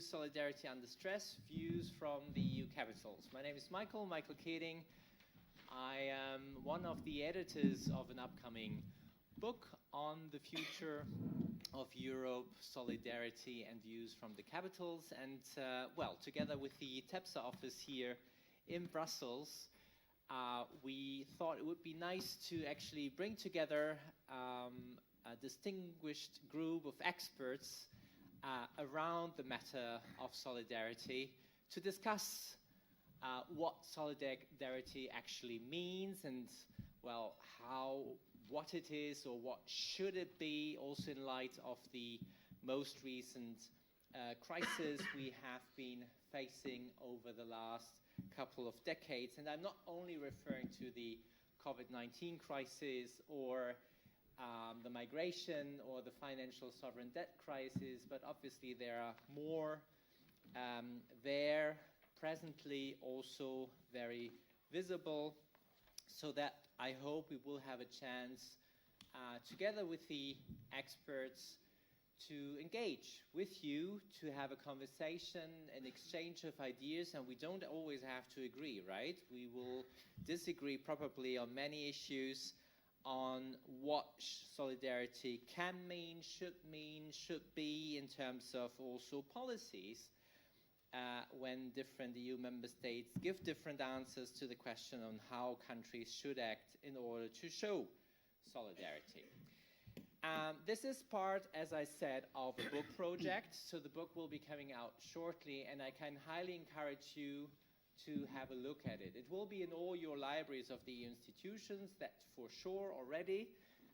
EU Solidarity Under Stress, Views from the EU Capitals. My name is Michael Kaeding. I am one of the editors of an upcoming book on the future of Europe, solidarity and views from the capitals. And well, together with the TEPSA office here in Brussels, we thought it would be nice to actually bring together a distinguished group of experts around the matter of solidarity to discuss what solidarity actually means and, well, what it is or what should it be, also in light of the most recent crisis we have been facing over the last couple of decades. And I'm not only referring to the COVID-19 crisis or the migration or the financial sovereign debt crisis, but obviously there are more there presently also very visible, so that I hope we will have a chance together with the experts to engage with you, to have a conversation, an exchange of ideas, and we don't always have to agree, right? We will disagree probably on many issues, on what solidarity can mean, should be in terms of also policies when different EU member states give different answers to the question on how countries should act in order to show solidarity. This is part, as I said, of a book project, so the book will be coming out shortly, and I can highly encourage you to have a look at it. It will be in all your libraries of the EU institutions, that's for sure already,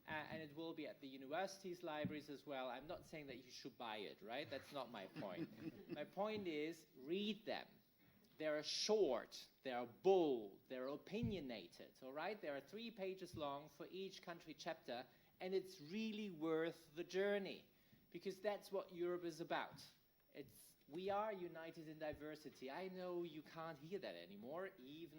and it will be at the universities' libraries as well. I'm not saying that you should buy it, right? That's not my point. My point is, read them. They're short, they're bold, they're opinionated, all right? There are 3 pages long for each country chapter, and it's really worth the journey, because that's what Europe is about. We are united in diversity. I know you can't hear that anymore, even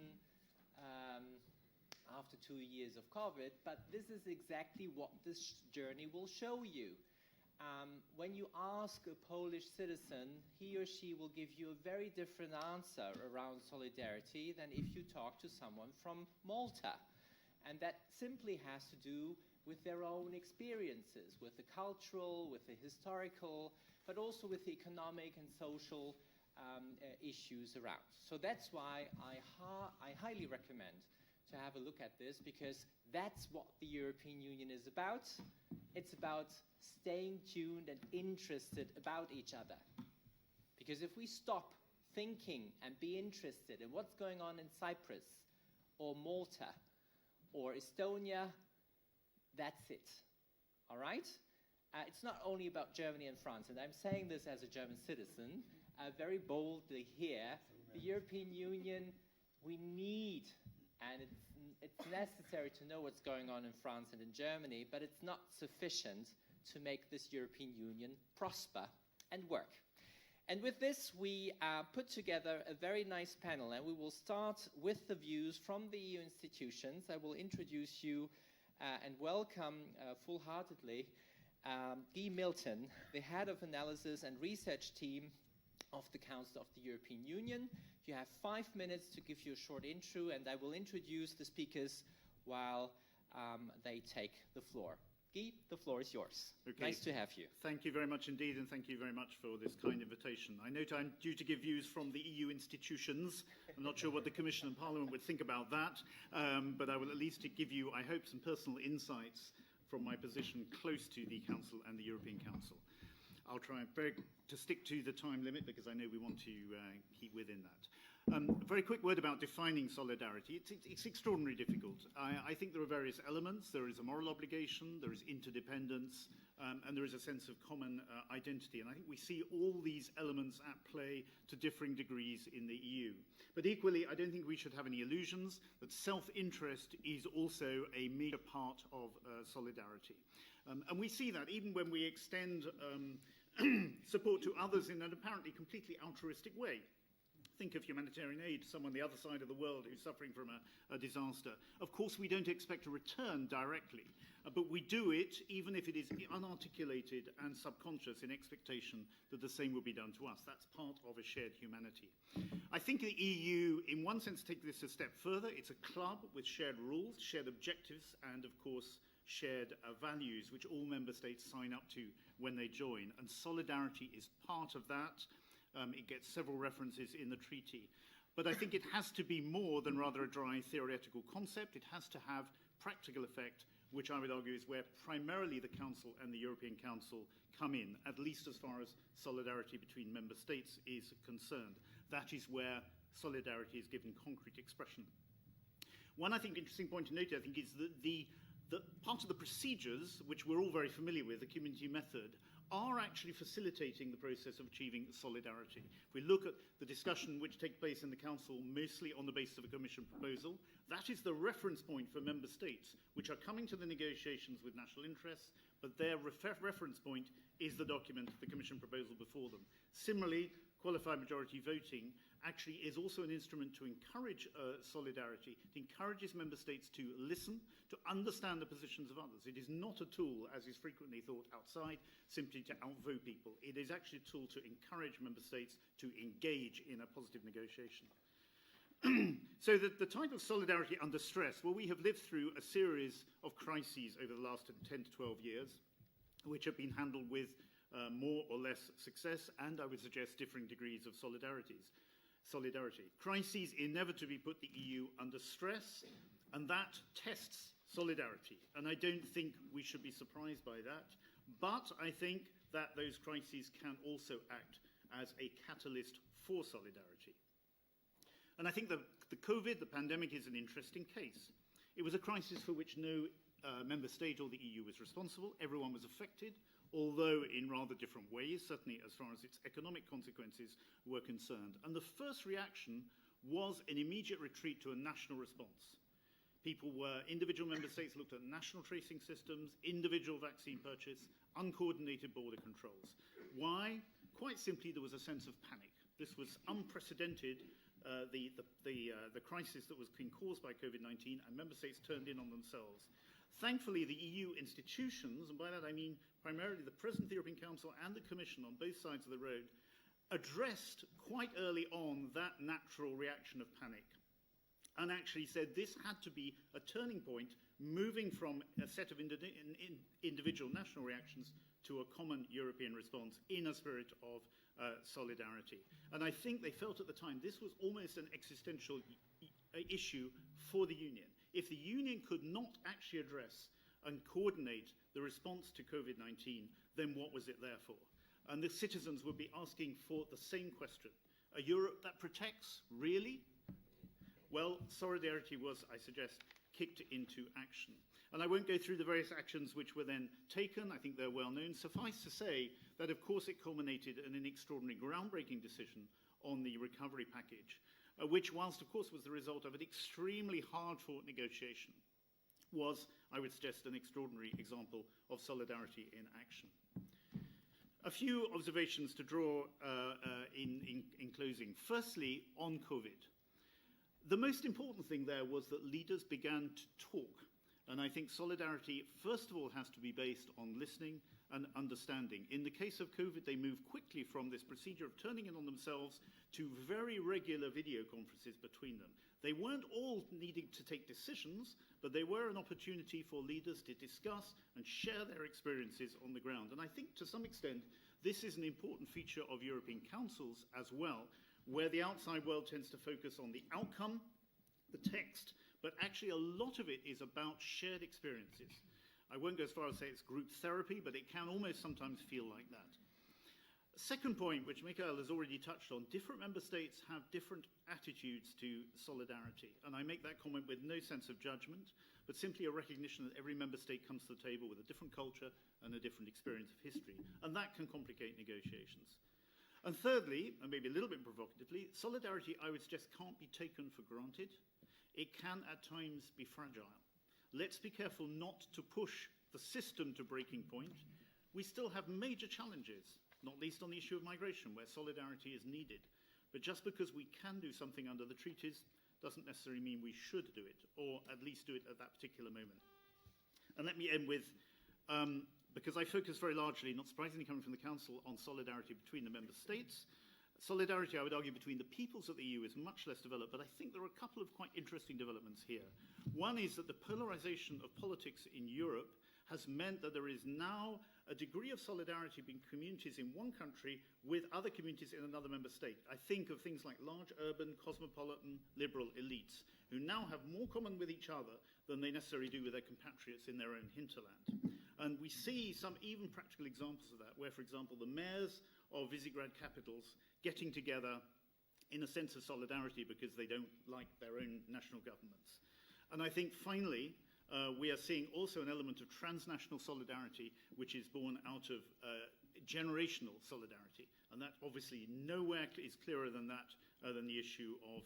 after 2 years of COVID, but this is exactly what this journey will show you. When you ask a Polish citizen, he or she will give you a very different answer around solidarity than if you talk to someone from Malta. And that simply has to do with their own experiences, with the cultural, with the historical, but also with the economic and social issues around. So that's why I highly recommend to have a look at this, because that's what the European Union is about. It's about staying tuned and interested about each other. Because if we stop thinking and be interested in what's going on in Cyprus or Malta or Estonia, that's it. All right? It's not only about Germany and France, and I'm saying this as a German citizen, very boldly here. The European Union, we need, and it's necessary to know what's going on in France and in Germany, but it's not sufficient to make this European Union prosper and work. And with this, we put together a very nice panel, and we will start with the views from the EU institutions. I will introduce you and welcome full-heartedly Milton, the head of analysis and research team of the Council of the European Union. You have 5 minutes to give you a short intro, and I will introduce the speakers while they take the floor. Guy, the floor is yours. Okay. Nice to have you. Thank you very much indeed, and thank you very much for this kind invitation. I note I'm due to give views from the EU institutions. I'm not sure what the Commission and Parliament would think about that, but I will at least give you, I hope, some personal insights from my position close to the Council and the European Council. I'll try to stick to the time limit, because I know we want to keep within that. A very quick word about defining solidarity. It's extraordinarily difficult. I think there are various elements. There is a moral obligation, there is interdependence, and there is a sense of common identity. And I think we see all these elements at play to differing degrees in the EU. But equally, I don't think we should have any illusions that self-interest is also a major part of solidarity. And we see that even when we extend support to others in an apparently completely altruistic way. Think of humanitarian aid, someone on the other side of the world who's suffering from a disaster. Of course, we don't expect a return directly, but we do it even if it is unarticulated and subconscious in expectation that the same will be done to us. That's part of a shared humanity. I think the EU, in one sense, takes this a step further. It's a club with shared rules, shared objectives, and of course, shared values, which all member states sign up to when they join. And solidarity is part of that. It gets several references in the treaty. But I think it has to be more than rather a dry theoretical concept. It has to have practical effect, which I would argue is where primarily the Council and the European Council come in, at least as far as solidarity between member states is concerned. That is where solidarity is given concrete expression. One, I think, interesting point to note, I think, is that the part of the procedures, which we're all very familiar with, the community method, are actually facilitating the process of achieving solidarity. If we look at the discussion which takes place in the Council, mostly on the basis of a Commission proposal, that is the reference point for member states, which are coming to the negotiations with national interests, but their reference point is the document, the Commission proposal before them. Similarly, qualified majority voting actually is also an instrument to encourage solidarity. It encourages member states to listen, to understand the positions of others. It is not a tool, as is frequently thought outside, simply to outvote people. It is actually a tool to encourage member states to engage in a positive negotiation. So the title Solidarity Under Stress, well, we have lived through a series of crises over the last 10 to 12 years, which have been handled with more or less success, and I would suggest differing degrees of solidarity. Crises inevitably put the EU under stress, and that tests solidarity. And I don't think we should be surprised by that. But I think that those crises can also act as a catalyst for solidarity. And I think the COVID, the pandemic, is an interesting case. It was a crisis for which no member state or the EU was responsible. Everyone was affected, although in rather different ways, certainly as far as its economic consequences were concerned. And the first reaction was an immediate retreat to a national response. Individual member states looked at national tracing systems, individual vaccine purchase, uncoordinated border controls. Why? Quite simply, there was a sense of panic. This was unprecedented, the crisis that was being caused by COVID-19, and member states turned in on themselves. Thankfully, the EU institutions, and by that I mean primarily the President of the European Council and the Commission on both sides of the road, addressed quite early on that natural reaction of panic and actually said this had to be a turning point, moving from a set of individual national reactions to a common European response in a spirit of solidarity. And I think they felt at the time this was almost an existential issue for the Union. If the Union could not actually address and coordinate the response to COVID-19, then what was it there for? And the citizens would be asking for the same question. A Europe that protects, really? Well, solidarity was, I suggest, kicked into action. And I won't go through the various actions which were then taken. I think they're well known. Suffice to say that, of course, it culminated in an extraordinary groundbreaking decision on the recovery package, which, whilst, of course, was the result of an extremely hard-fought negotiation, was, I would suggest, an extraordinary example of solidarity in action. A few observations to draw in closing. Firstly, on COVID. The most important thing there was that leaders began to talk. And I think solidarity, first of all, has to be based on listening and understanding. In the case of COVID, they moved quickly from this procedure of turning in on themselves to very regular video conferences between them. They weren't all needing to take decisions, but they were an opportunity for leaders to discuss and share their experiences on the ground. And I think to some extent, this is an important feature of European councils as well, where the outside world tends to focus on the outcome, the text, but actually a lot of it is about shared experiences. I won't go as far as say it's group therapy, but it can almost sometimes feel like that. Second point, which Michael has already touched on, different member states have different attitudes to solidarity. And I make that comment with no sense of judgment, but simply a recognition that every member state comes to the table with a different culture and a different experience of history. And that can complicate negotiations. And thirdly, and maybe a little bit provocatively, solidarity, I would suggest, can't be taken for granted. It can at times be fragile. Let's be careful not to push the system to breaking point. We still have major challenges, not least on the issue of migration, where solidarity is needed. But just because we can do something under the treaties doesn't necessarily mean we should do it, or at least do it at that particular moment. And let me end with, because I focus very largely, not surprisingly coming from the Council, on solidarity between the member states. Solidarity, I would argue, between the peoples of the EU is much less developed, but I think there are a couple of quite interesting developments here. One is that the polarization of politics in Europe has meant that there is now a degree of solidarity between communities in one country with other communities in another member state. I think of things like large urban, cosmopolitan, liberal elites who now have more common with each other than they necessarily do with their compatriots in their own hinterland. And we see some even practical examples of that, where, for example, the mayors of Visegrad capitals getting together in a sense of solidarity because they don't like their own national governments. And I think, finally, we are seeing also an element of transnational solidarity, which is born out of generational solidarity. And that obviously nowhere is clearer than that, than the issue of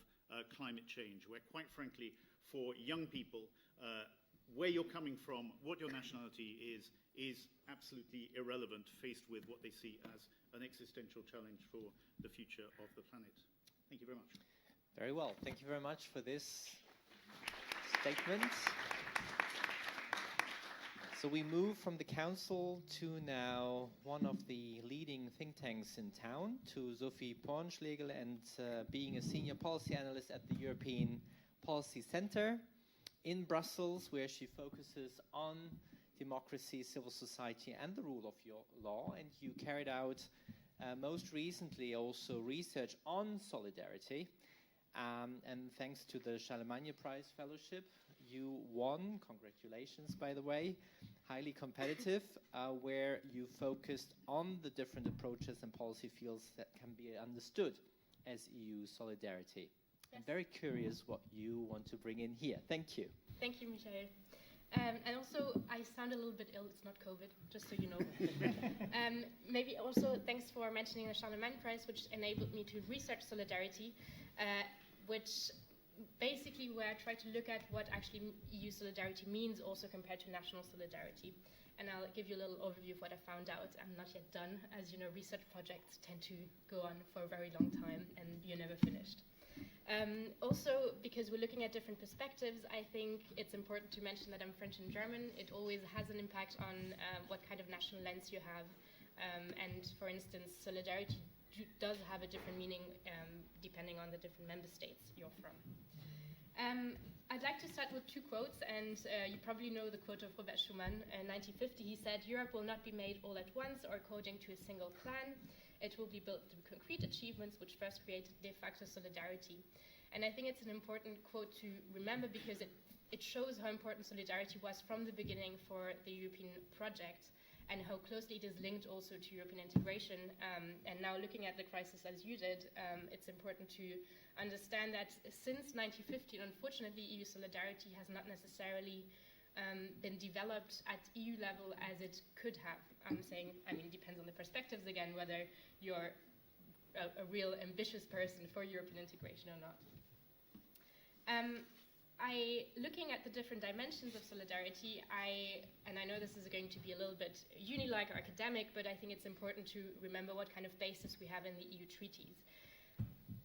climate change, where quite frankly, for young people, where you're coming from, what your nationality is absolutely irrelevant faced with what they see as an existential challenge for the future of the planet. Thank you very much. Very well. Thank you very much for this statement. So we move from the Council to now one of the leading think tanks in town, to Sophie Pornschlegel, and being a senior policy analyst at the European Policy Center in Brussels, where she focuses on democracy, civil society, and the rule of law. And you carried out most recently also research on solidarity. And thanks to the Charlemagne Prize Fellowship, you won, congratulations by the way, highly competitive, where you focused on the different approaches and policy fields that can be understood as EU solidarity. Yes. I'm very curious what you want to bring in here. Thank you. Thank you, Michael. And also, I sound a little bit ill. It's not COVID, just so you know. Maybe also thanks for mentioning the Charlemagne Prize, which enabled me to research solidarity, which basically where I try to look at what actually EU solidarity means also compared to national solidarity. And I'll give you a little overview of what I found out. I'm not yet done. As you know, research projects tend to go on for a very long time and you're never finished. Also, because we're looking at different perspectives, I think it's important to mention that I'm French and German. It always has an impact on what kind of national lens you have. And for instance, solidarity does have a different meaning depending on the different member states you're from. I'd like to start with two quotes, and you probably know the quote of Robert Schuman. In 1950, he said, "Europe will not be made all at once or according to a single plan. It will be built through concrete achievements which first create de facto solidarity." And I think it's an important quote to remember because it shows how important solidarity was from the beginning for the European project and how closely it is linked also to European integration. And now looking at the crisis as you did, it's important to understand that since 1950, unfortunately, EU solidarity has not necessarily been developed at EU level as it could have. I'm saying, I mean, it depends on the perspectives again, whether you're a real ambitious person for European integration or not. Looking at the different dimensions of solidarity, and I know this is going to be a little bit uni-like or academic, but I think it's important to remember what kind of basis we have in the EU treaties.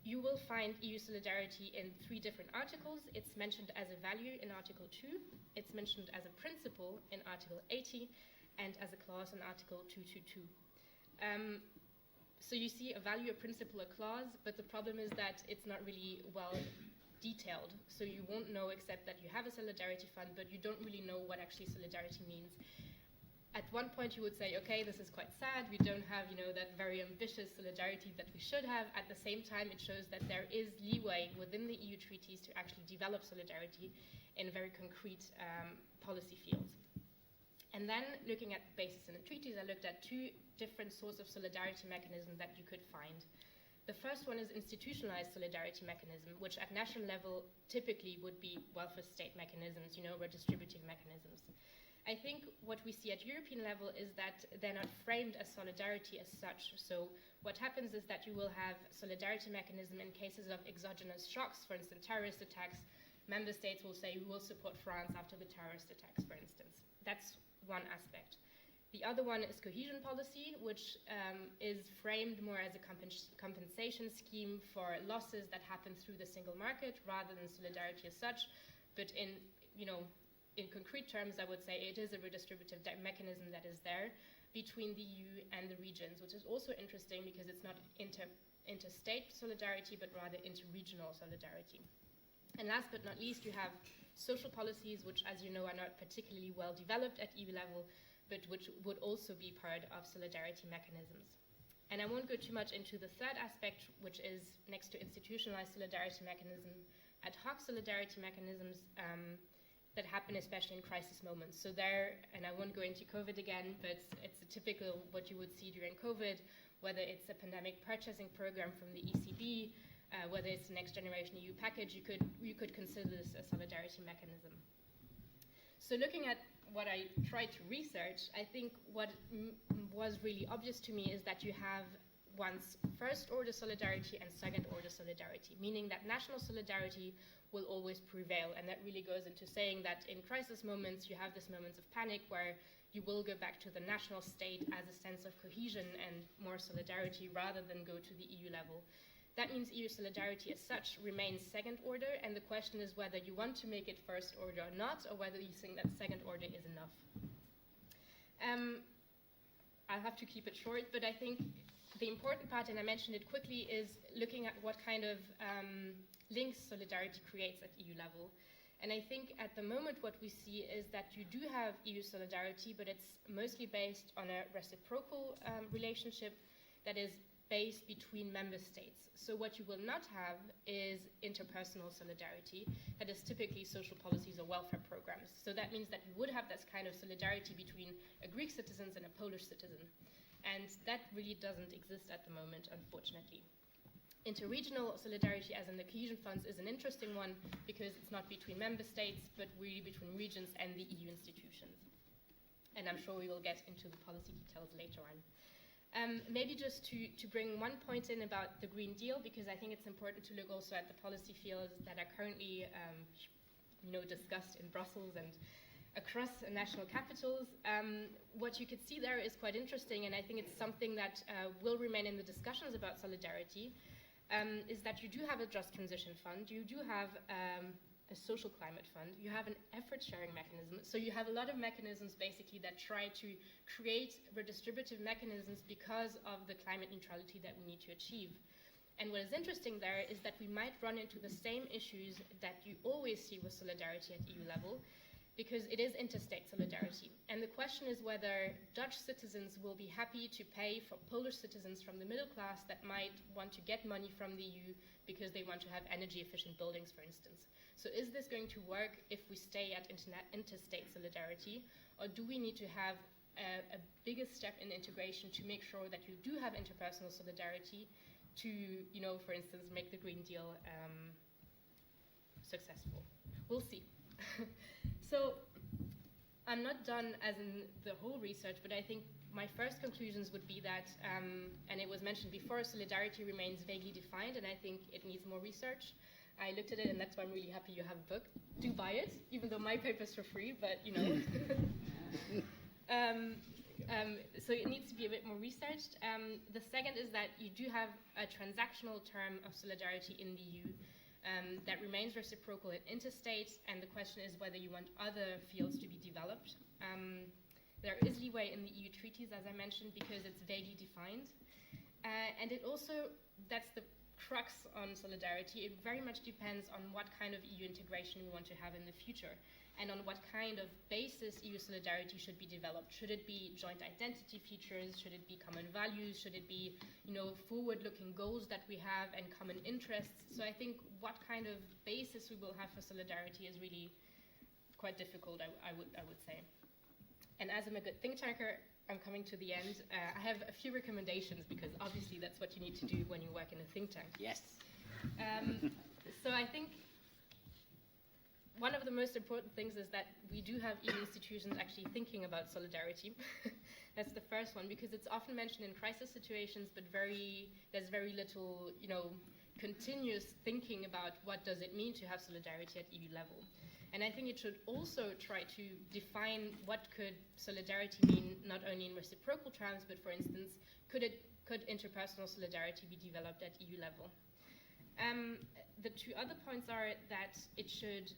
You will find EU solidarity in 3 different articles. It's mentioned as a value in Article 2, it's mentioned as a principle in Article 80, and as a clause in Article 222. So you see a value, a principle, a clause, but the problem is that it's not really well detailed. So you won't know except that you have a solidarity fund, but you don't really know what actually solidarity means. At one point you would say, okay, this is quite sad, we don't have, that very ambitious solidarity that we should have. At the same time, it shows that there is leeway within the EU treaties to actually develop solidarity in very concrete policy fields. And then looking at the basis in the treaties, I looked at 2 different sorts of solidarity mechanisms that you could find. The first one is institutionalized solidarity mechanism, which at national level typically would be welfare state mechanisms, redistributive mechanisms. I think what we see at European level is that they're not framed as solidarity as such. So what happens is that you will have solidarity mechanism in cases of exogenous shocks, for instance, terrorist attacks. Member states will say, we will support France after the terrorist attacks, for instance. That's one aspect. The other one is cohesion policy, which is framed more as a compensation scheme for losses that happen through the single market rather than solidarity as such. But in concrete terms, I would say it is a redistributive mechanism that is there between the EU and the regions, which is also interesting because it's not interstate solidarity, but rather interregional solidarity. And last but not least, you have social policies, which, as you know, are not particularly well developed at EU level, but which would also be part of solidarity mechanisms. And I won't go too much into the third aspect, which is next to institutionalized solidarity mechanism, ad hoc solidarity mechanisms that happen especially in crisis moments. So there, and I won't go into COVID again, but it's a typical what you would see during COVID, whether it's a pandemic purchasing program from the ECB, whether it's the Next Generation EU package, you could consider this a solidarity mechanism. So looking at what I tried to research, I think what was really obvious to me is that you have once first-order solidarity and second-order solidarity, meaning that national solidarity will always prevail. And that really goes into saying that in crisis moments, you have these moments of panic where you will go back to the national state as a sense of cohesion and more solidarity rather than go to the EU level. That means EU solidarity as such remains second order, and the question is whether you want to make it first order or not, or whether you think that second order is enough. I'll have to keep it short, but I think the important part, and I mentioned it quickly, is looking at what kind of links solidarity creates at EU level. And I think at the moment what we see is that you do have EU solidarity, but it's mostly based on a reciprocal relationship that is based between member states. So what you will not have is interpersonal solidarity, that is typically social policies or welfare programs. So that means that you would have this kind of solidarity between a Greek citizen and a Polish citizen. And that really doesn't exist at the moment, unfortunately. Interregional solidarity, as in the cohesion funds, is an interesting one because it's not between member states, but really between regions and the EU institutions. And I'm sure we will get into the policy details later on. Maybe just to bring one point in about the Green Deal, because I think it's important to look also at the policy fields that are currently discussed in Brussels and across national capitals. What you could see there is quite interesting, and I think it's something that will remain in the discussions about solidarity, is that you do have a just transition fund, you do have a social climate fund, you have an effort sharing mechanism. So you have a lot of mechanisms basically that try to create redistributive mechanisms because of the climate neutrality that we need to achieve. And what is interesting there is that we might run into the same issues that you always see with solidarity at EU level, because it is interstate solidarity. And the question is whether Dutch citizens will be happy to pay for Polish citizens from the middle class that might want to get money from the EU because they want to have energy efficient buildings, for instance. So is this going to work if we stay at interstate solidarity, or do we need to have a bigger step in integration to make sure that you do have interpersonal solidarity to, for instance, make the Green Deal successful? We'll see. So I'm not done as in the whole research, but I think my first conclusions would be that, and it was mentioned before, solidarity remains vaguely defined, and I think it needs more research. I looked at it, and that's why I'm really happy you have a book. Do buy it, even though my paper's for free, but so it needs to be a bit more researched. The second is that you do have a transactional term of solidarity in the EU that remains reciprocal and interstate, and the question is whether you want other fields to be developed. There is leeway in the EU treaties, as I mentioned, because it's vaguely defined. And it also, that's the crux on solidarity, it very much depends on what kind of EU integration we want to have in the future, and on what kind of basis EU solidarity should be developed. Should it be joint identity features? Should it be common values? Should it be, forward-looking goals that we have and common interests? So I think what kind of basis we will have for solidarity is really quite difficult, I would say. And as I'm a good think tanker, I'm coming to the end. I have a few recommendations, because obviously that's what you need to do when you work in a think tank. Yes. So I think one of the most important things is that we do have EU institutions actually thinking about solidarity. That's the first one, because it's often mentioned in crisis situations, but there's very little, continuous thinking about what does it mean to have solidarity at EU level. And I think it should also try to define what could solidarity mean, not only in reciprocal terms, but for instance, could interpersonal solidarity be developed at EU level? The two other points are that it should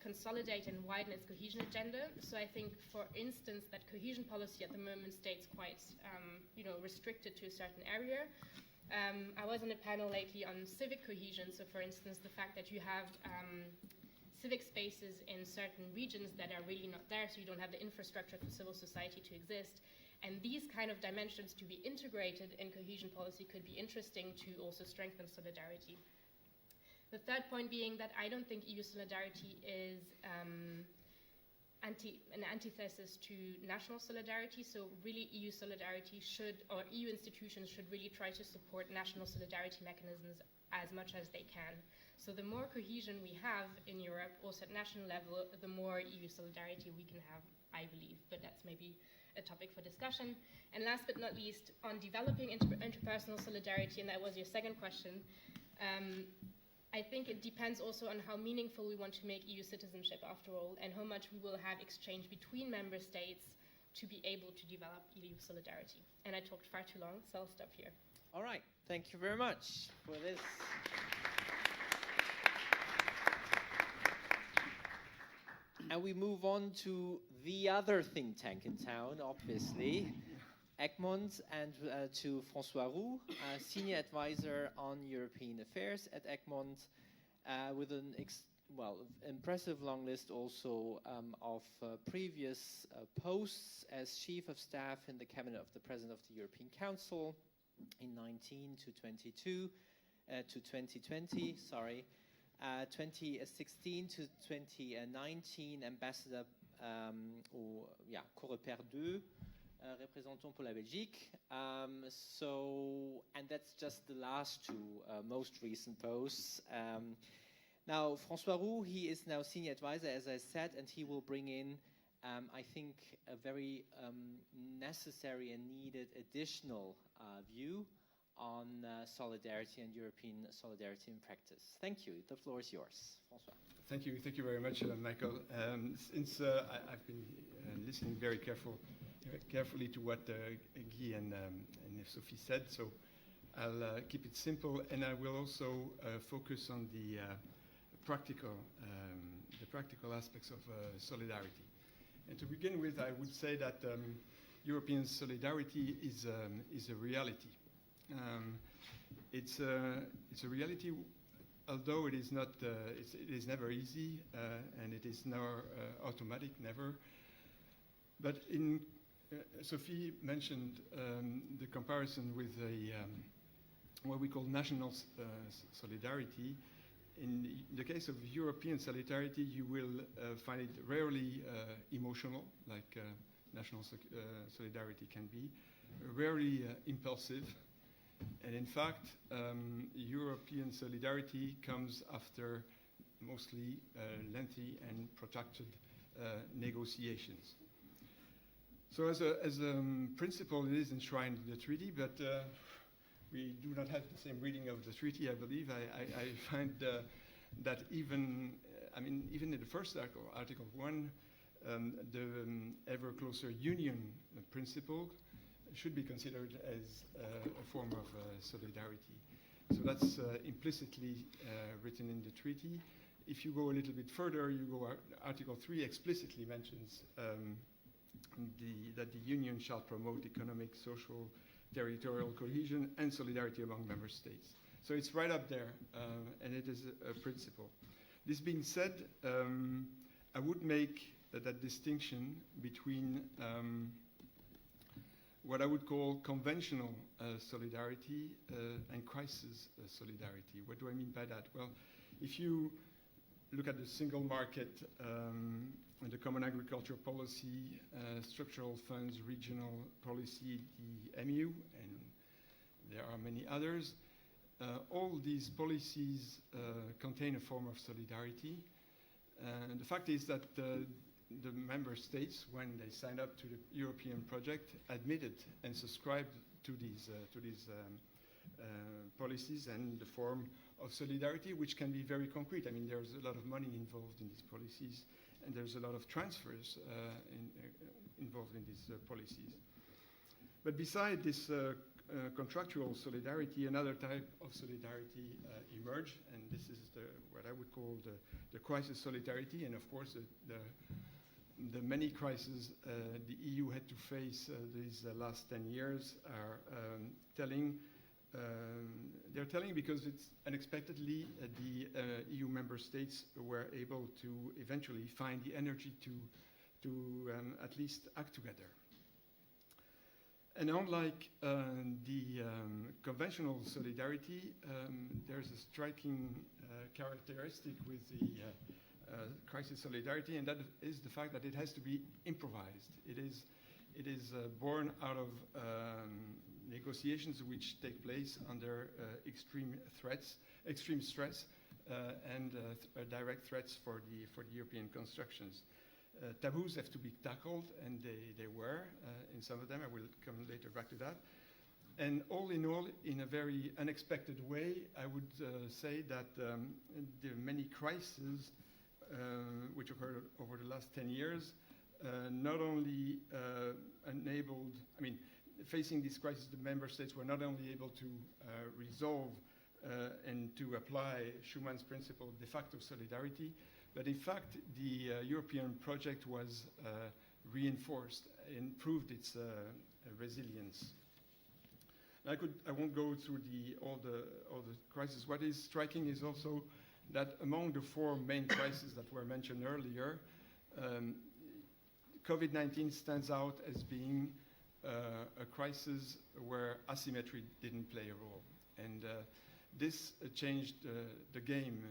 consolidate and widen its cohesion agenda. So I think, for instance, that cohesion policy at the moment stays quite, restricted to a certain area. I was on a panel lately on civic cohesion. So, for instance, the fact that you have civic spaces in certain regions that are really not there, so you don't have the infrastructure for civil society to exist. And these kind of dimensions to be integrated in cohesion policy could be interesting to also strengthen solidarity. The third point being that I don't think EU solidarity is an antithesis to national solidarity. So really EU solidarity or EU institutions should really try to support national solidarity mechanisms as much as they can. So the more cohesion we have in Europe, also at national level, the more EU solidarity we can have, I believe. But that's maybe a topic for discussion. And last but not least, on developing interpersonal solidarity, and that was your second question, I think it depends also on how meaningful we want to make EU citizenship after all, and how much we will have exchange between member states to be able to develop EU solidarity. And I talked far too long, so I'll stop here. All right, thank you very much for this. And we move on to the other think tank in town, obviously, Egmont, and to François Roux, Senior Advisor on European Affairs at Egmont, with an impressive long list also of previous posts as Chief of Staff in the Cabinet of the President of the European Council in 19 to 22 to 2020, 2016 to 2019, Ambassador Coreper 2, représentant pour la Belgique. And that's just the last two most recent posts. Now, François Roux, he is now Senior Advisor, as I said, and he will bring in, I think, a very necessary and needed additional view on solidarity and European solidarity in practice. Thank you. The floor is yours, François. Thank you very much, Michael. Since I've been listening very carefully to what Guy and Sophie said, so I'll keep it simple, and I will also focus on the practical aspects of solidarity. And to begin with, I would say that European solidarity is a reality. It's a reality, although it is not. It is never easy, and it is never automatic, never. But Sophie mentioned the comparison with what we call national solidarity. In the case of European solidarity, you will find it rarely emotional, like national solidarity can be, rarely impulsive. And in fact, European solidarity comes after mostly lengthy and protracted negotiations. So as a principle, it is enshrined in the treaty, but we do not have the same reading of the treaty, I believe. I find that even in the first article, Article 1, the ever closer union principle should be considered as a form of solidarity. So that's implicitly written in the treaty. If you go a little bit further, Article 3 explicitly mentions that the Union shall promote economic, social, territorial cohesion and solidarity among member states. So it's right up there, and it is a principle. This being said, I would make that distinction between what I would call conventional solidarity and crisis solidarity. What do I mean by that? Well, if you look at the single market, the common agriculture policy, structural funds, regional policy, the EMU, and there are many others, all these policies contain a form of solidarity. And the fact is that the member states, when they signed up to the European project, admitted and subscribed to these policies and the form of solidarity, which can be very concrete. I mean, there's a lot of money involved in these policies, and there's a lot of transfers involved in these policies. But beside this contractual solidarity, another type of solidarity emerged, and this is what I would call the crisis solidarity. And of course, the many crises the EU had to face these last 10 years are they're telling because it's unexpectedly the EU member states were able to eventually find the energy to at least act together. And unlike the conventional solidarity, there's a striking characteristic with the crisis solidarity, and that is the fact that it has to be improvised. It is born out of negotiations which take place under extreme stress, and direct threats for the European constructions. Taboos have to be tackled, and they were in some of them. I will come later back to that. And all in all, in a very unexpected way, I would say that the many crises which occurred over the last 10 years not only enabled, I mean, facing this crisis, the member states were not only able to resolve and to apply Schumann's principle of de facto solidarity, but in fact, the European project was reinforced and proved its resilience. I won't go through all the crises. What is striking is also that among the four main crises that were mentioned earlier, COVID-19 stands out as being a crisis where asymmetry didn't play a role. And this changed the game.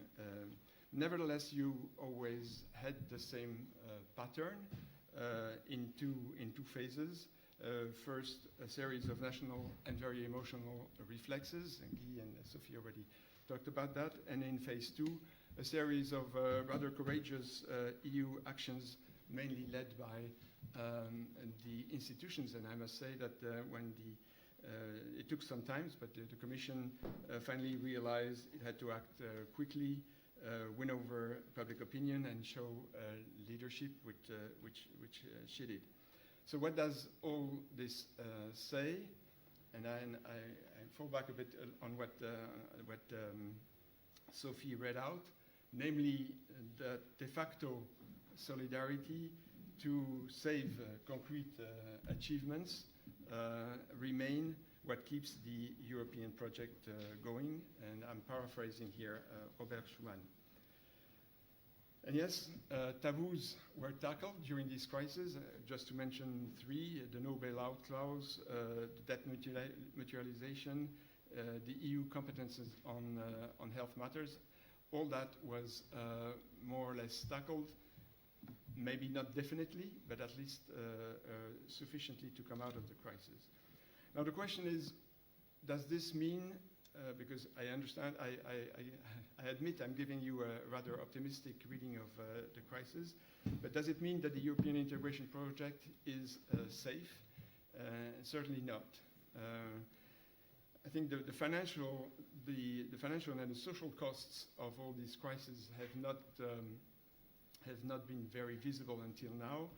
Nevertheless, you always had the same pattern in two phases. First, a series of national and very emotional reflexes, and Guy and Sophie already talked about that. And in phase two, a series of rather courageous EU actions, mainly led by the institutions. And I must say that when it took some time, but the Commission finally realized it had to act quickly, win over public opinion, and show leadership, which she did. So what does all this say? And I fall back a bit on what Sophie read out, namely that de facto solidarity to save concrete achievements remain what keeps the European project going. And I'm paraphrasing here Robert Schuman. And yes, taboos were tackled during this crisis. Just to mention three: the no bailout clause, the debt mutualization, the EU competences on health matters. All that was more or less tackled, maybe not definitely, but at least sufficiently to come out of the crisis. Now the question is, does this mean, because I understand, I admit I'm giving you a rather optimistic reading of the crisis, but does it mean that the European integration project is safe? Certainly not. I think the financial and the social costs of all these crises have not been very visible until now.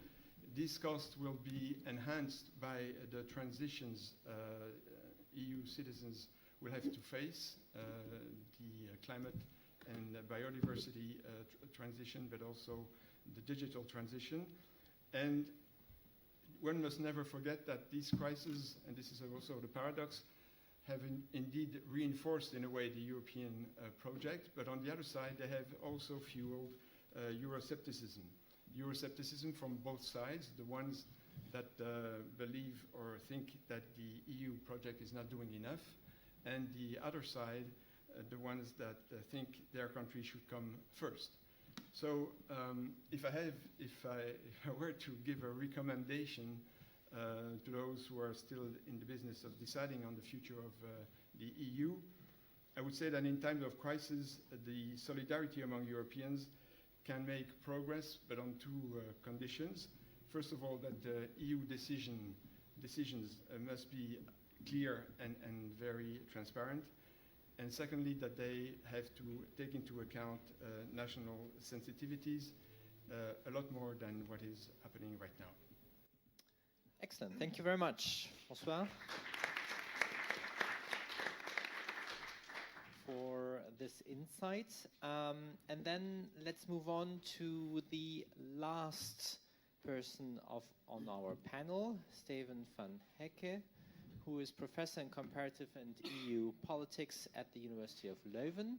These costs will be enhanced by the transitions EU citizens will have to face, the climate and biodiversity transition, but also the digital transition. And one must never forget that these crises, and this is also the paradox, have indeed reinforced in a way the European project, but on the other side they have also fueled Euroscepticism. Euroscepticism from both sides, the ones that believe or think that the EU project is not doing enough, and the other side, the ones that think their country should come first. So if I were to give a recommendation to those who are still in the business of deciding on the future of the EU, I would say that in times of crisis, the solidarity among Europeans can make progress, but on two conditions. First of all, that the EU decisions must be clear and very transparent. And secondly, that they have to take into account national sensitivities a lot more than what is happening right now. Excellent. Thank you very much, François, for this insight. And then let's move on to the last person on our panel, Steven van Hecke, who is Professor in Comparative and EU Politics at the University of Leuven,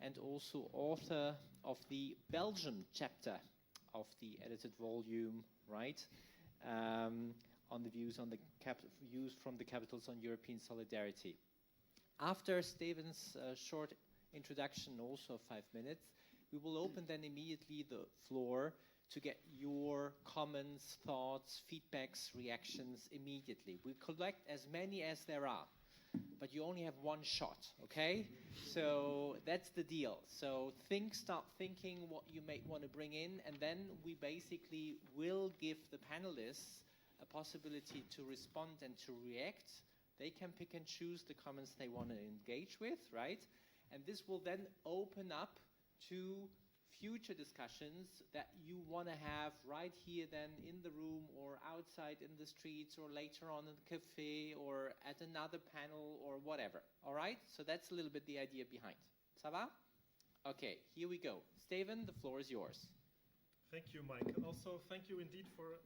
and also author of the Belgium chapter of the edited volume, right, on the views on the views from the capitals on European solidarity. After Steven's short introduction, also 5 minutes, we will open then immediately the floor to get your comments, thoughts, feedbacks, reactions immediately. We collect as many as there are, but you only have one shot, okay? So that's the deal. So start thinking what you may want to bring in, and then we basically will give the panelists a possibility to respond and to react. They can pick and choose the comments they want to engage with, right? And this will then open up to future discussions that you want to have right here then in the room or outside in the streets or later on in the cafe or at another panel or whatever. All right? So that's a little bit the idea behind. Ça va? Okay, here we go. Steven, the floor is yours. Thank you, Mike. And also thank you indeed for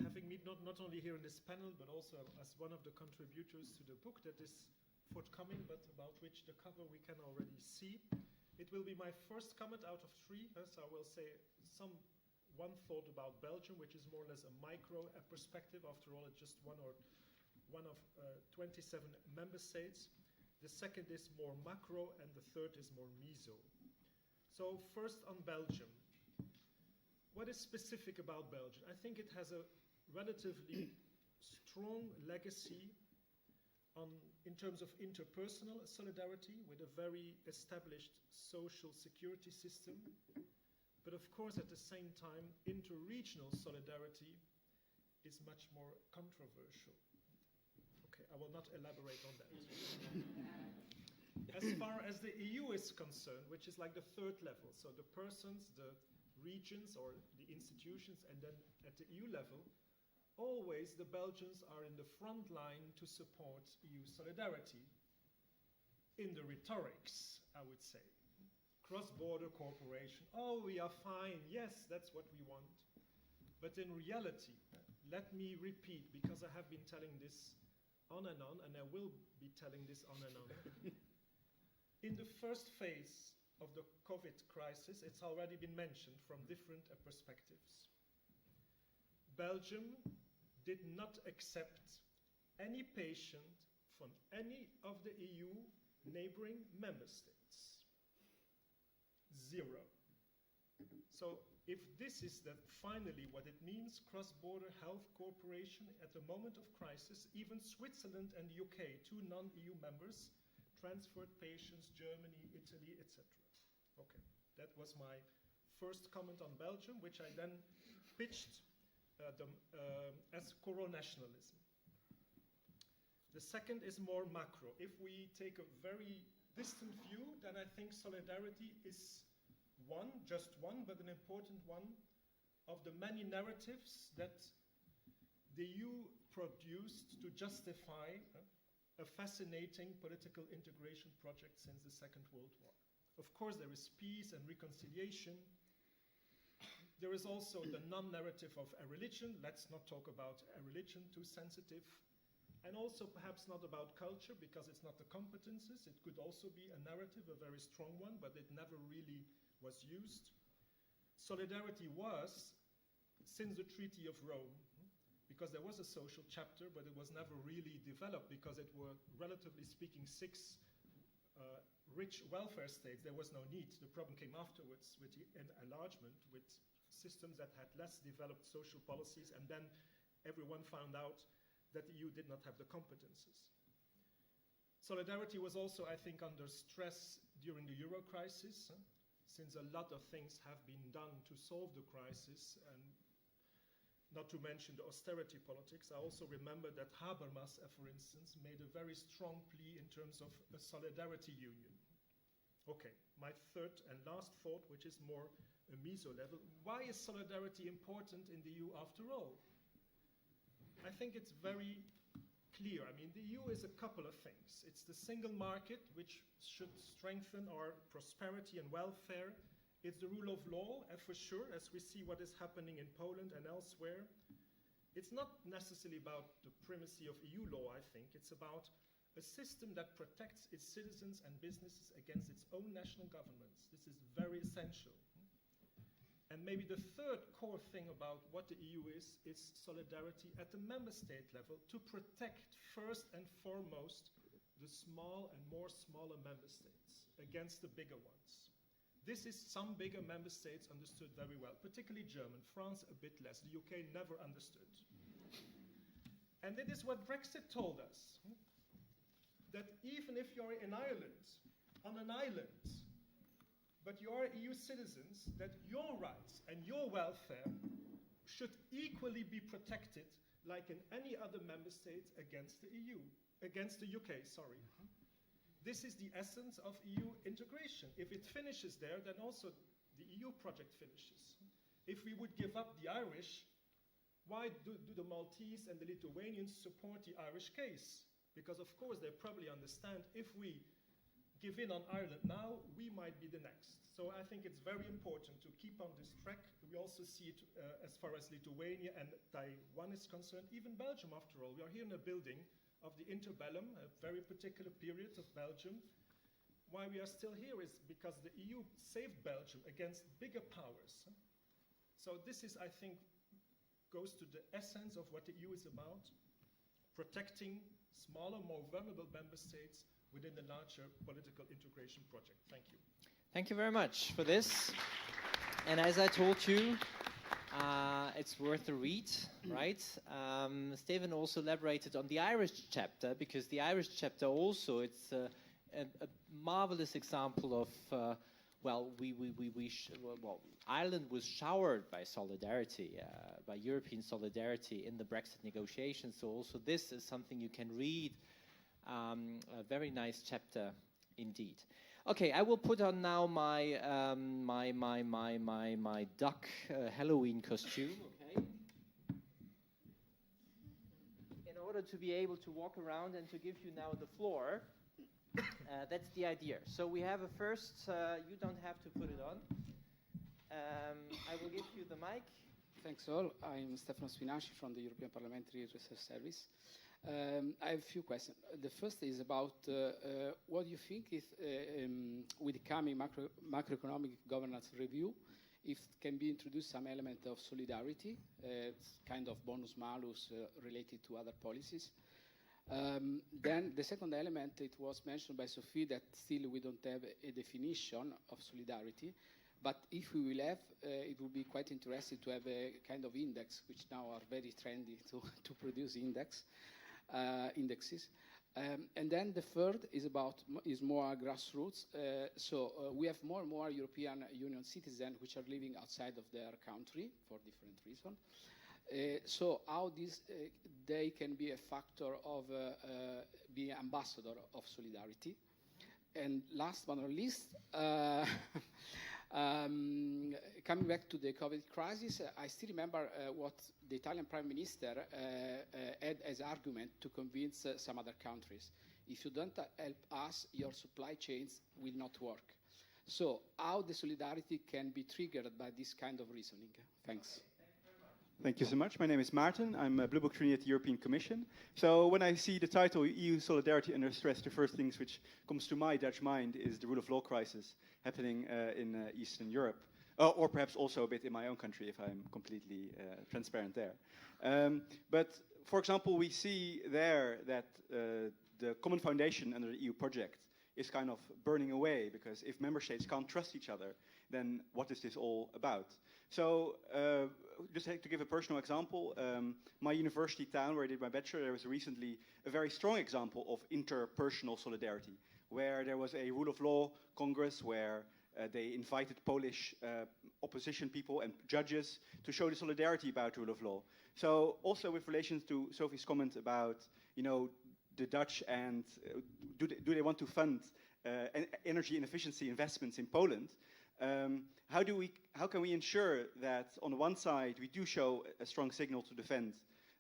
having me not only here in this panel, but also as one of the contributors to the book that is forthcoming, but about which the cover we can already see. It will be my first comment out of 3, so I will say one thought about Belgium, which is more or less a micro perspective. After all, it's just one of 27 member states. The second is more macro, and the third is more meso. So first on Belgium. What is specific about Belgium? I think it has a relatively strong legacy in terms of interpersonal solidarity, with a very established social security system. But of course, at the same time, interregional solidarity is much more controversial. Okay, I will not elaborate on that. As far as the EU is concerned, which is like the third level, so the persons, the regions or the institutions, and then at the EU level, always the Belgians are in the front line to support EU solidarity. In the rhetorics, I would say. Cross-border cooperation, oh, we are fine, yes, that's what we want. But in reality, let me repeat, because I have been telling this on, and I will be telling this on and on. In the first phase of the COVID crisis, it's already been mentioned from different perspectives. Belgium did not accept any patient from any of the EU neighboring member states. 0. So if this is finally what it means, cross-border health cooperation at the moment of crisis, even Switzerland and UK, 2 non-EU members, transferred patients, Germany, Italy, etc. Okay, that was my first comment on Belgium, which I then pitched as co-nationalism. The second is more macro. If we take a very distant view, then I think solidarity is just one, but an important one, of the many narratives that the EU produced to justify a fascinating political integration project since the Second World War. Of course, there is peace and reconciliation. There is also the non-narrative of a religion. Let's not talk about a religion, too sensitive. And also perhaps not about culture, because it's not the competences. It could also be a narrative, a very strong one, but it never really was used. Solidarity was, since the Treaty of Rome, because there was a social chapter, but it was never really developed because it were, relatively speaking, 6 rich welfare states. There was no need. The problem came afterwards with the enlargement, with systems that had less developed social policies, and then everyone found out that the EU did not have the competences. Solidarity was also, I think, under stress during the Euro crisis, since a lot of things have been done to solve the crisis, and not to mention the austerity politics. I also remember that Habermas, for instance, made a very strong plea in terms of a solidarity union. Okay, my third and last thought, which is more a meso level. Why is solidarity important in the EU after all? I think it's very clear. I mean, the EU is a couple of things. It's the single market, which should strengthen our prosperity and welfare. It's the rule of law, for sure, as we see what is happening in Poland and elsewhere. It's not necessarily about the primacy of EU law, I think. It's about a system that protects its citizens and businesses against its own national governments. This is very essential. And maybe the third core thing about what the EU is solidarity at the member state level to protect first and foremost the small and more smaller member states against the bigger ones. This is some bigger member states understood very well, particularly German, France a bit less, the UK never understood. And it is what Brexit told us, that even if you're in Ireland, on an island, but you are EU citizens, that your rights and your welfare should equally be protected like in any other member state against the EU, against the UK, sorry. This is the essence of EU integration. If it finishes there, then also the EU project finishes. If we would give up the Irish, why do the Maltese and the Lithuanians support the Irish case? Because of course they probably understand if we give in on Ireland now, we might be the next. So I think it's very important to keep on this track. We also see it as far as Lithuania and Taiwan is concerned, even Belgium after all. We are here in a building of the interbellum, a very particular period of Belgium. Why we are still here is because the EU saved Belgium against bigger powers. So this is, I think, goes to the essence of what the EU is about, protecting smaller, more vulnerable member states within the larger political integration project. Thank you. Thank you very much for this. And as I told you, it's worth a read, right? Steven also elaborated on the Irish chapter, because the Irish chapter also, it's a marvelous example of, well, Ireland was showered by solidarity, by European solidarity in the Brexit negotiations. So also this is something you can read, a very nice chapter indeed. Okay, I will put on now my my duck Halloween costume. Okay. In order to be able to walk around and to give you now the floor, that's the idea. So we have a first. You don't have to put it on. I will give you the mic. Thanks all. I'm Stefano Spinaci from the European Parliamentary Research Service. I have a few questions. The first is about what do you think is, with the coming macroeconomic governance review, if can be introduced some element of solidarity, kind of bonus malus related to other policies. Then the second element, it was mentioned by Sophie that still we don't have a definition of solidarity. But if we will have, it would be quite interesting to have a kind of index, which now are very trendy to produce indexes. And then the third is more grassroots. So we have more and more European Union citizens which are living outside of their country for different reasons. So how they can be a factor of being ambassador of solidarity. And last but not least, coming back to the COVID crisis, I still remember what the Italian Prime Minister had as argument to convince some other countries. If you don't help us, your supply chains will not work. So how the solidarity can be triggered by this kind of reasoning? Thanks. Thank you so much. My name is Maarten. I'm a Blue Book trainee at the European Commission. So when I see the title EU Solidarity Under Stress, the first things which comes to my Dutch mind is the rule of law crisis happening in Eastern Europe, or perhaps also a bit in my own country if I'm completely transparent there. But for example, we see there that the common foundation under the EU project is kind of burning away, because if member states can't trust each other, then what is this all about? So just to give a personal example, my university town where I did my bachelor, there was recently a very strong example of interpersonal solidarity, where there was a rule of law congress where they invited Polish opposition people and judges to show the solidarity about the rule of law. So also with relation to Sophie's comment about, the Dutch and do they want to fund energy and efficiency investments in Poland? How can we ensure that on the one side we do show a strong signal to defend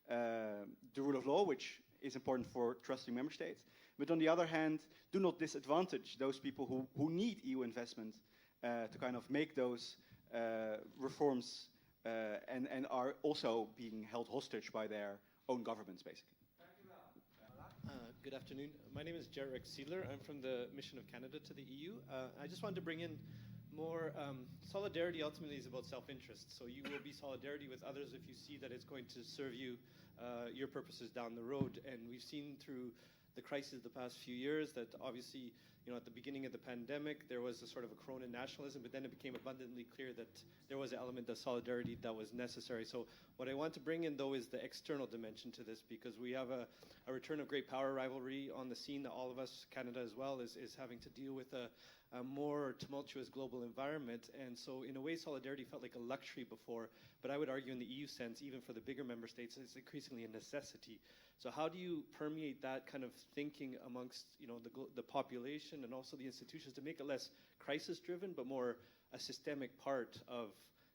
the rule of law, which is important for trusting member states, but on the other hand, do not disadvantage those people who need EU investment to kind of make those reforms and are also being held hostage by their own governments, basically. Good afternoon. My name is Jarek Siedler. I'm from the Mission of Canada to the EU. I just wanted to bring in more solidarity ultimately is about self-interest. So you will be solidarity with others if you see that it's going to serve you, your purposes down the road. And we've seen through the crisis the past few years that obviously, at the beginning of the pandemic, there was a sort of a corona nationalism, but then it became abundantly clear that there was an element of solidarity that was necessary. So what I want to bring in, though, is the external dimension to this, because we have a return of great power rivalry on the scene that all of us, Canada as well, is having to deal with a more tumultuous global environment. And so in a way, solidarity felt like a luxury before, but I would argue in the EU sense, even for the bigger member states, it's increasingly a necessity. So how do you permeate that kind of thinking amongst the population and also the institutions to make it less crisis-driven, but more a systemic part of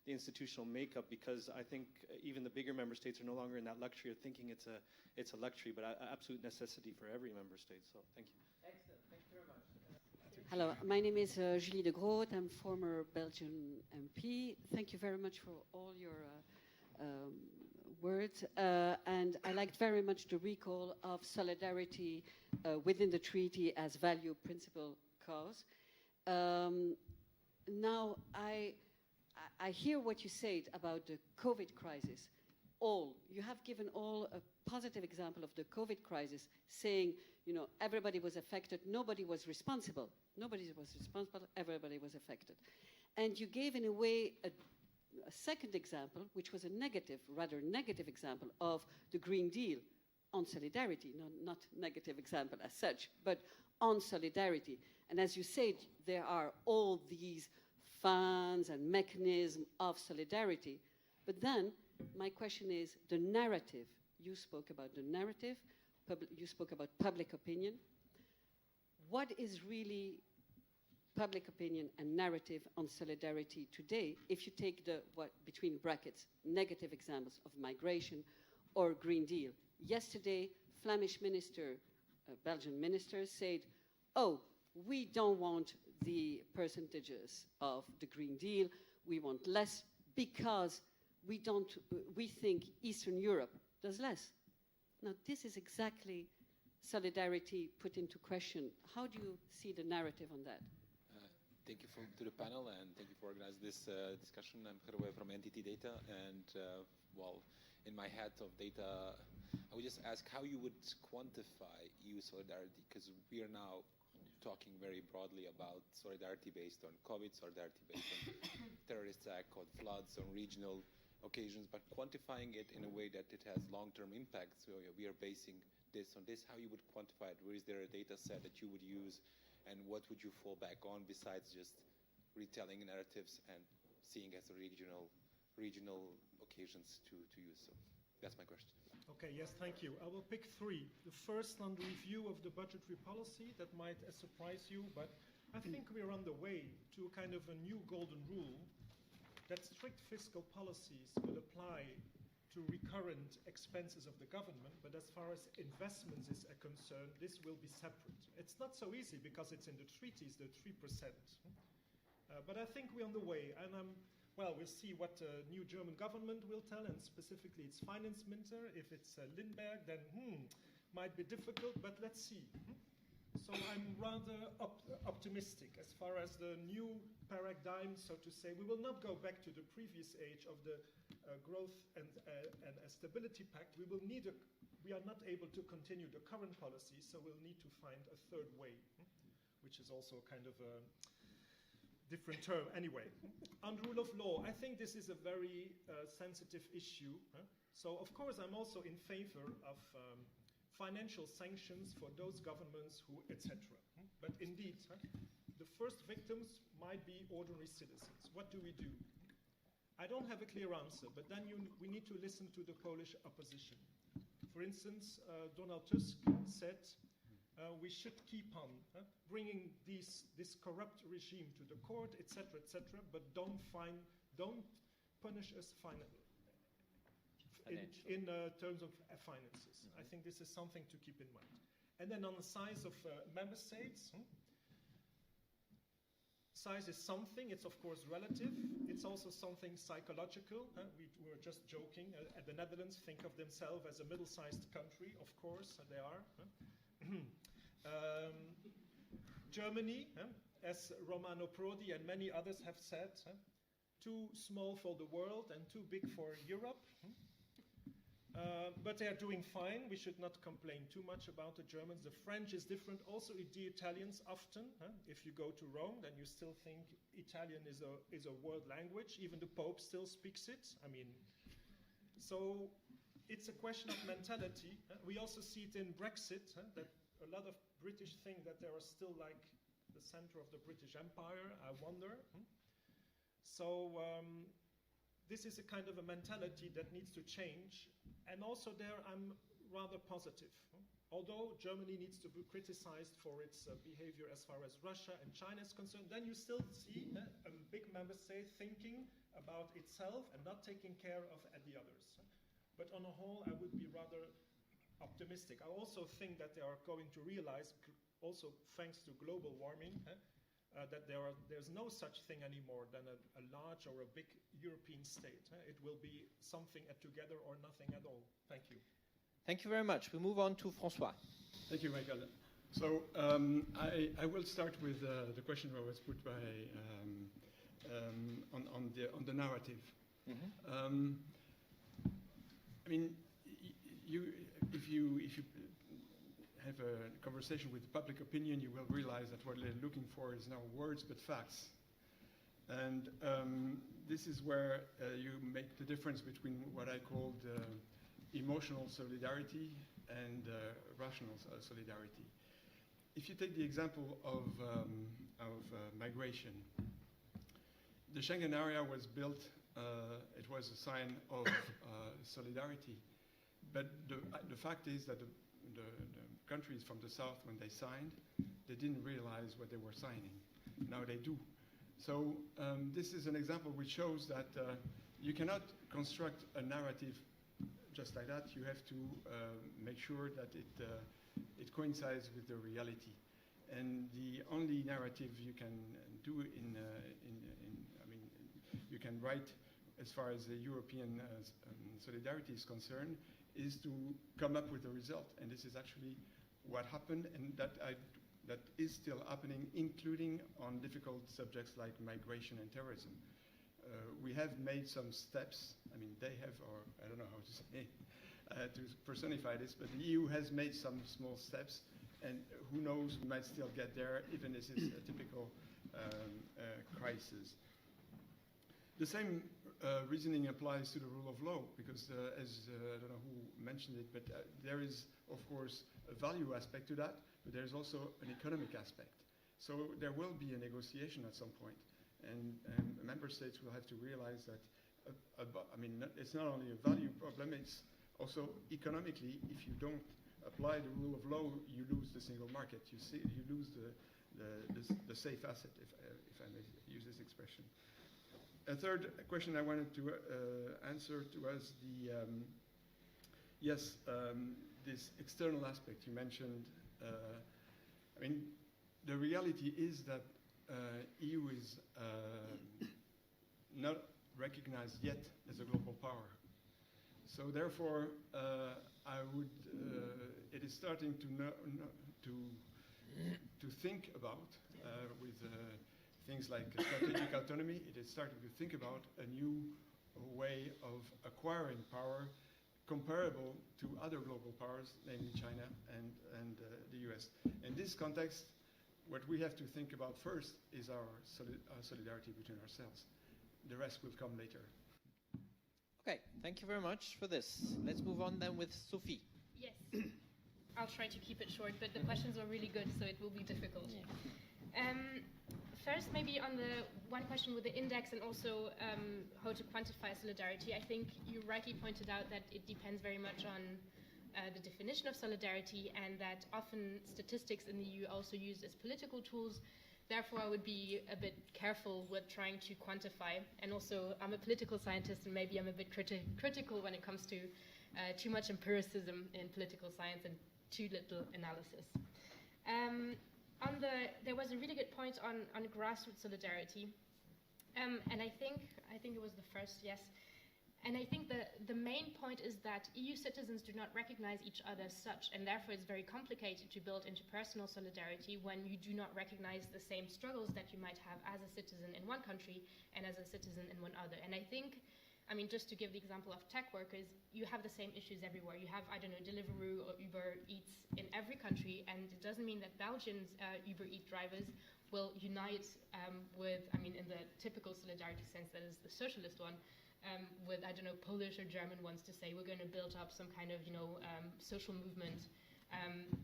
the institutional makeup? Because I think even the bigger member states are no longer in that luxury of thinking it's a luxury, but an absolute necessity for every member state. So thank you. Excellent. Thank you very much. Hello, my name is Julie de Groot. I'm former Belgian MP. Thank you very much for all your words. And I liked very much the recall of solidarity within the treaty as value, principle, cause. Now, I hear what you said about the COVID crisis. You have given all a positive example of the COVID crisis, saying, everybody was affected, nobody was responsible. Nobody was responsible, everybody was affected. And you gave, in a way, a second example, which was a rather negative example of the Green Deal on solidarity, not negative example as such, but on solidarity. And as you said, there are all these funds and mechanisms of solidarity. But then, my question is the narrative. You spoke about the narrative, you spoke about public opinion. What is really public opinion and narrative on solidarity today if you take between brackets, negative examples of migration or Green Deal? Yesterday, Flemish minister, Belgian minister said, we don't want the percentages of the Green Deal, we want less because we think Eastern Europe does less. Now, this is exactly solidarity put into question. How do you see the narrative on that? Thank you to the panel, and thank you for organizing this discussion. I'm Gerwe from NTT Data, and in my head of data, I would just ask how you would quantify EU solidarity, because we are now talking very broadly about solidarity based on COVID, solidarity based on terrorist attack, on floods, on regional occasions, but quantifying it in a way that it has long-term impact. So we are basing this on this. How you would quantify it? Where is there a data set that you would use, and what would you fall back on besides just retelling narratives and seeing as a regional occasions to use? So that's my question. Okay, yes, thank you. I will pick three. The first on the review of the budgetary policy, that might surprise you, but I think we're on the way to kind of a new golden rule that strict fiscal policies will apply to recurrent expenses of the government, but as far as investments is concerned, this will be separate. It's not so easy because it's in the treaties, the 3%. But I think we're on the way, and we'll see what the new German government will tell, and specifically its finance minister. If it's Lindbergh, then might be difficult, but let's see. So I'm rather optimistic as far as the new paradigm, so to say. We will not go back to the previous age of the growth and stability pact. We are not able to continue the current policy, so we'll need to find a third way, which is also kind of a different term anyway. On the rule of law, I think this is a very sensitive issue. So of course I'm also in favor of financial sanctions for those governments who, etc. But indeed, the first victims might be ordinary citizens. What do we do? I don't have a clear answer, but then we need to listen to the Polish opposition. For instance, Donald Tusk said we should keep on bringing this corrupt regime to the court, etc., but don't punish us in terms of finances. I think this is something to keep in mind. And then on the size of member states, size is something, it's of course relative, it's also something psychological. We were just joking, the Netherlands think of themselves as a middle-sized country, of course, they are. Germany, as Romano Prodi and many others have said, too small for the world and too big for Europe. But they are doing fine. We should not complain too much about the Germans. The French is different. Also, the Italians often, if you go to Rome, then you still think Italian is a world language. Even the Pope still speaks it. I mean, so it's a question of mentality. We also see it in Brexit, that a lot of British think that they are still like the center of the British Empire. I wonder. So this is a kind of a mentality that needs to change. And also there I'm rather positive. Although Germany needs to be criticized for its behavior as far as Russia and China is concerned, then you still see a big member state thinking about itself and not taking care of the others. But on a whole, I would be rather optimistic. I also think that they are going to realize, also thanks to global warming, that there's no such thing anymore than a large or a big European state. It will be something together or nothing at all. Thank you. Thank you very much. We move on to François. Thank you, Michael. So I will start with the question that was put by on the narrative. Mm-hmm. I mean, if you have a conversation with public opinion, you will realize that what they're looking for is not words but facts. And this is where you make the difference between what I called emotional solidarity and rational solidarity. If you take the example of migration, the Schengen area was built, it was a sign of solidarity. But the fact is that the countries from the south, when they signed, they didn't realize what they were signing. Now they do. So this is an example which shows that you cannot construct a narrative just like that. You have to make sure that it coincides with the reality. And the only narrative you can do you can write as far as the European solidarity is concerned, is to come up with a result. And this is actually what happened, and that is still happening, including on difficult subjects like migration and terrorism. We have made some steps. I mean, they have, or I don't know how to say, to personify this, but the EU has made some small steps, and who knows, we might still get there, even this is a typical crisis. The same reasoning applies to the rule of law, because as I don't know who mentioned it, but there is, of course, a value aspect to that, but there's also an economic aspect. So there will be a negotiation at some point, and member states will have to realize that, it's not only a value problem, it's also economically, if you don't apply the rule of law, you lose the single market. You lose the safe asset, if I may use this expression. A third question I wanted to answer was this external aspect you mentioned. The reality is that EU is not recognized yet as a global power. So therefore, it is starting to think about with things like strategic autonomy. It is starting to think about a new way of acquiring power comparable to other global powers, namely China and the US. In this context, what we have to think about first is our solidarity between ourselves. The rest will come later. Okay, thank you very much for this. Let's move on then with Sophie. Yes, I'll try to keep it short, but the questions are really good, so it will be difficult. first, maybe on the one question with the index and also how to quantify solidarity, I think you rightly pointed out that it depends very much on the definition of solidarity, and that often statistics in the EU are also used as political tools. Therefore, I would be a bit careful with trying to quantify. And also, I'm a political scientist, and maybe I'm a bit critical when it comes to too much empiricism in political science and too little analysis. There was a really good point on grassroots solidarity, and I think it was the first, yes. And I think the main point is that EU citizens do not recognize each other as such, and therefore it's very complicated to build interpersonal solidarity when you do not recognize the same struggles that you might have as a citizen in one country and as a citizen in one other. And I think, I mean, just to give the example of tech workers, you have the same issues everywhere. You have, I don't know, Deliveroo or Uber Eats in every country, and it doesn't mean that Belgian Uber Eats drivers will unite with, I mean, in the typical solidarity sense, that is the socialist one, with, I don't know, Polish or German ones to say we're going to build up some kind of, social movement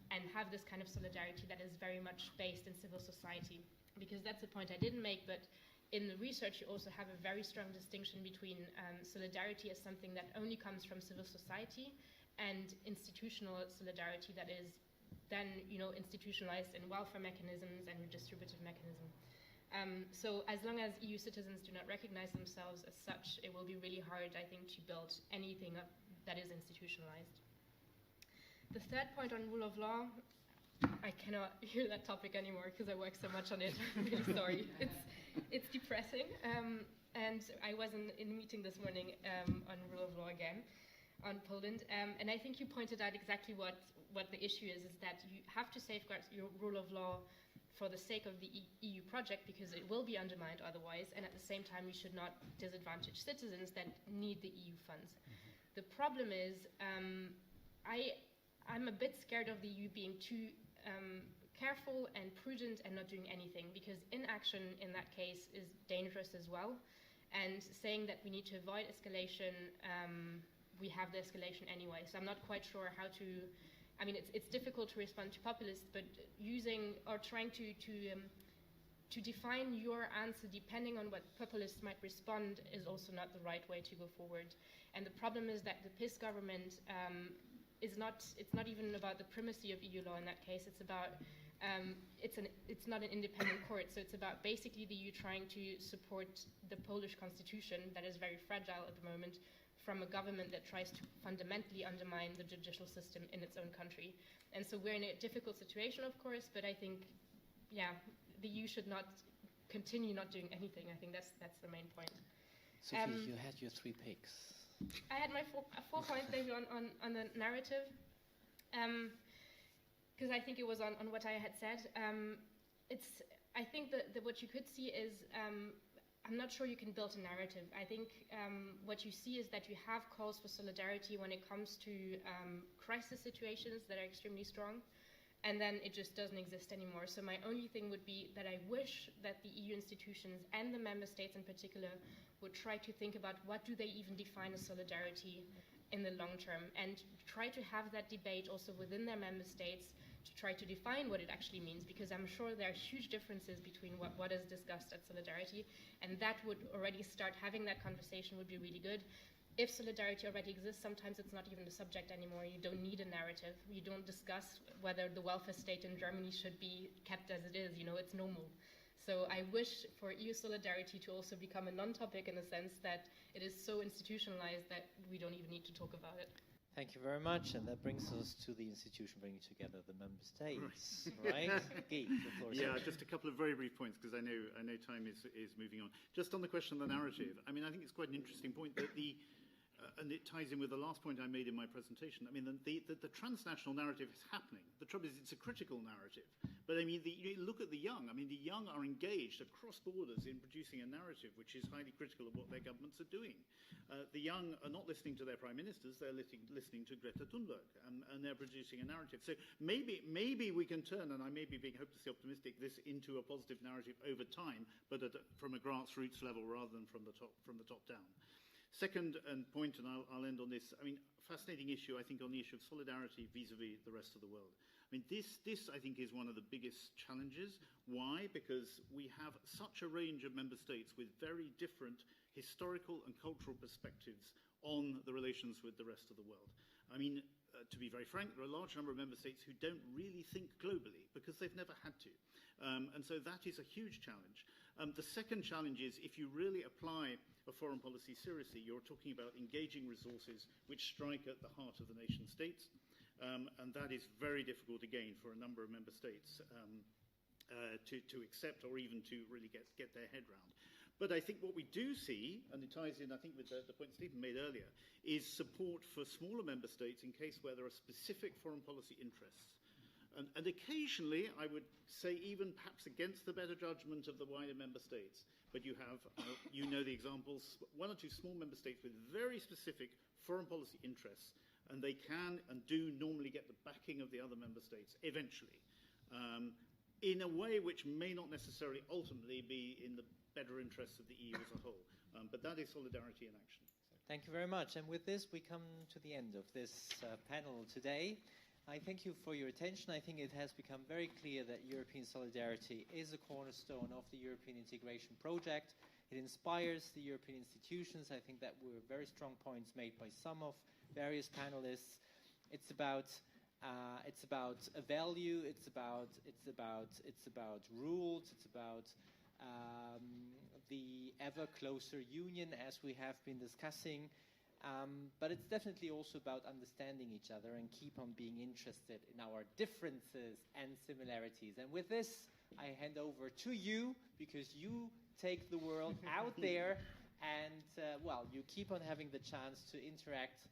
and have this kind of solidarity that is very much based in civil society. Because that's a point I didn't make, but in the research you also have a very strong distinction between solidarity as something that only comes from civil society and institutional solidarity that is then, institutionalized in welfare mechanisms and redistributive mechanisms. So as long as EU citizens do not recognize themselves as such, it will be really hard, I think, to build anything that is institutionalized. The third point on rule of law, I cannot hear that topic anymore because I work so much on it. I'm really sorry. It's depressing. And I was in a meeting this morning on rule of law again, on Poland. And I think you pointed out exactly what the issue is that you have to safeguard your rule of law for the sake of the EU project, because it will be undermined otherwise, and at the same time you should not disadvantage citizens that need the EU funds. The problem is, I'm a bit scared of the EU being too careful and prudent and not doing anything, because inaction in that case is dangerous as well, and saying that we need to avoid escalation, we have the escalation anyway, so I'm not quite sure how to, I mean, it's difficult to respond to populists, but using or trying to define your answer depending on what populists might respond is also not the right way to go forward. And the problem is that the PiS government it's not even about the primacy of EU law in that case. It's about it's not an independent court, so it's about basically the EU trying to support the Polish constitution that is very fragile at the moment, from a government that tries to fundamentally undermine the judicial system in its own country. And so we're in a difficult situation, of course, but I think, yeah, the EU should not continue not doing anything. I think that's the main point. Sophie, you had your 3 picks. I had my 4 points maybe on the narrative, because I think it was on what I had said. I think that what you could see is, I'm not sure you can build a narrative. I think what you see is that you have calls for solidarity when it comes to crisis situations that are extremely strong, and then it just doesn't exist anymore. So my only thing would be that I wish that the EU institutions and the member states in particular would try to think about what do they even define as solidarity in the long term, and try to have that debate also within their member states to try to define what it actually means, because I'm sure there are huge differences between what is discussed at solidarity, and that would already start having that conversation would be really good. If solidarity already exists, sometimes it's not even the subject anymore. You don't need a narrative. You don't discuss whether the welfare state in Germany should be kept as it is. It's normal. So I wish for EU solidarity to also become a non-topic in the sense that it is so institutionalized that we don't even need to talk about it. Thank you very much, and that brings us to the institution bringing together the member states, right? Guy, the floor is yours. Just a couple of very brief points, because I know time is moving on. Just on the question of the narrative, I mean, I think it's quite an interesting point that and it ties in with the last point I made in my presentation. I mean, the transnational narrative is happening. The trouble is it's a critical narrative. But I mean, you look at the young. I mean, the young are engaged across borders in producing a narrative which is highly critical of what their governments are doing. The young are not listening to their prime ministers. They're listening to Greta Thunberg, and they're producing a narrative. So maybe we can turn, and I may be being hopelessly optimistic, this into a positive narrative over time, but from a grassroots level rather than from the top down. Second point, and I'll end on this, I mean, fascinating issue, I think, on the issue of solidarity vis-a-vis the rest of the world. I mean, this I think is one of the biggest challenges. Why? Because we have such a range of member states with very different historical and cultural perspectives on the relations with the rest of the world. I mean, to be very frank, there are a large number of member states who don't really think globally because they've never had to. And so that is a huge challenge. The second challenge is if you really apply a foreign policy seriously, you're talking about engaging resources which strike at the heart of the nation states. And that is very difficult again for a number of member states to accept or even to really get their head round. But I think what we do see, and it ties in, I think, with the point Stephen made earlier, is support for smaller member states in case where there are specific foreign policy interests. And occasionally, I would say even perhaps against the better judgment of the wider member states, but you have, you know the examples, one or two small member states with very specific foreign policy interests, and they can and do normally get the backing of the other member states eventually, in a way which may not necessarily ultimately be in the better interests of the EU as a whole. But that is solidarity in action. Thank you very much. And with this, we come to the end of this panel today. I thank you for your attention. I think it has become very clear that European solidarity is a cornerstone of the European integration project. It inspires the European institutions. I think that were very strong points made by some of various panelists. It's about a value. It's about rules. It's about the ever closer union, as we have been discussing. But it's definitely also about understanding each other and keep on being interested in our differences and similarities. And with this, I hand over to you, because you take the world out there and, well, you keep on having the chance to interact.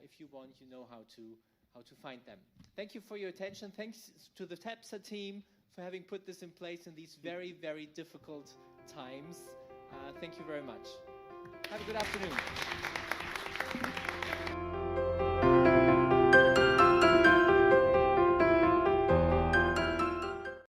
If you want, you know how to find them. Thank you for your attention. Thanks to the TEPSA team for having put this in place in these very, very difficult times. Thank you very much. Have a good afternoon.